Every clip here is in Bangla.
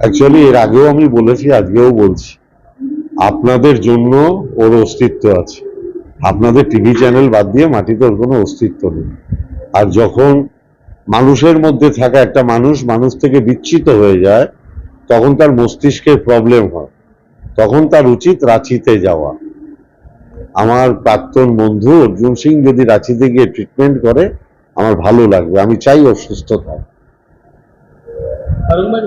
অ্যাকচুয়ালি এর আগেও আমি বলেছি, আজকেও বলছি, আপনাদের জন্য ওর অস্তিত্ব আছে। আপনাদের টিভি চ্যানেল বাদ দিয়ে মাটিতে ওর কোনো অস্তিত্ব নেই। আর যখন মানুষের মধ্যে থাকা একটা মানুষ থেকে বিচ্ছিত হয়ে যায়, তখন তার মস্তিষ্কের প্রবলেম হয়, তখন তার উচিত রাঁচিতে যাওয়া। আমার প্রাক্তন বন্ধু অর্জুন সিং যদি রাঁচিতে গিয়ে ট্রিটমেন্ট করে, আমার ভালো লাগবে। আমি চাই ও সুস্থ থাকে।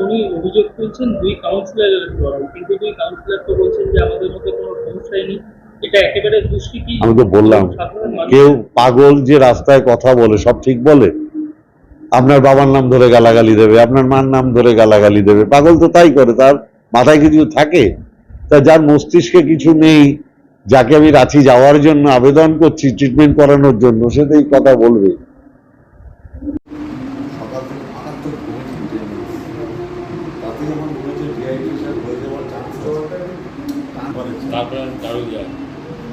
উনি অভিযোগ তুলছেন দুই কাউন্সিলরের উপর, কিন্তু দুই কাউন্সিলর তো বলছেন যে আমাদের মধ্যে কোনো সমস্যাই নেই। এটা একেবারে দুষ্কৃতি। আমি তো বললাম, সাধারণ মানুষ কেউ পাগল যে রাস্তায় কথা বলে সব ঠিক বলে? আপনার বাবার নাম ধরে গালাগালি দেবে, আপনার মার নাম ধরে গালাগালি দেবে, পাগল তো তাই করে। তার মাথায় কিছু থাকে? তা যার মস্তিষ্কে কিছু নেই, যাকে আমি রাঁচি যাওয়ার জন্য আবেদন করছি ট্রিটমেন্ট করানোর জন্য, সে তো এই কথা বলবে। সকাল থেকে মারাত্মক ঘুমের টেন্ডেন্সি, তাতে যখন ঘুমেছে ডিহাইড্রেশন হয়ে যাওয়ার চান্স তারপরে দারুলিয়া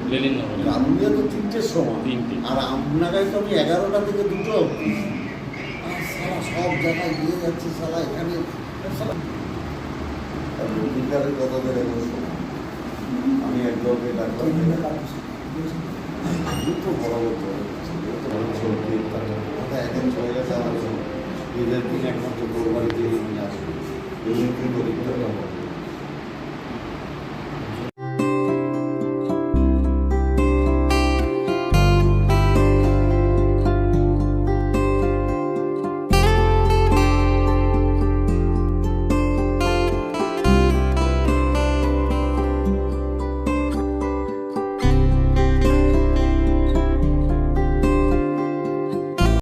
লেনিন নগরে রাতুলিয়া তো 3টের সময়, তিনটে। আর আপনারাই তো আমি 11টা থেকে 2টো অবধি সারা সব জায়গায় গিয়ে যাচ্ছি, সারা এখানে রবীন্দ্রের কথা ধরে সময় আমি একজনকে ডাক্তার দুটো বরাবর একদিন চলে গেছে আমার ঈদের দিন একমাত্র তোর বাড়িতে নিয়ে আসবে, দুদিন কিন্তু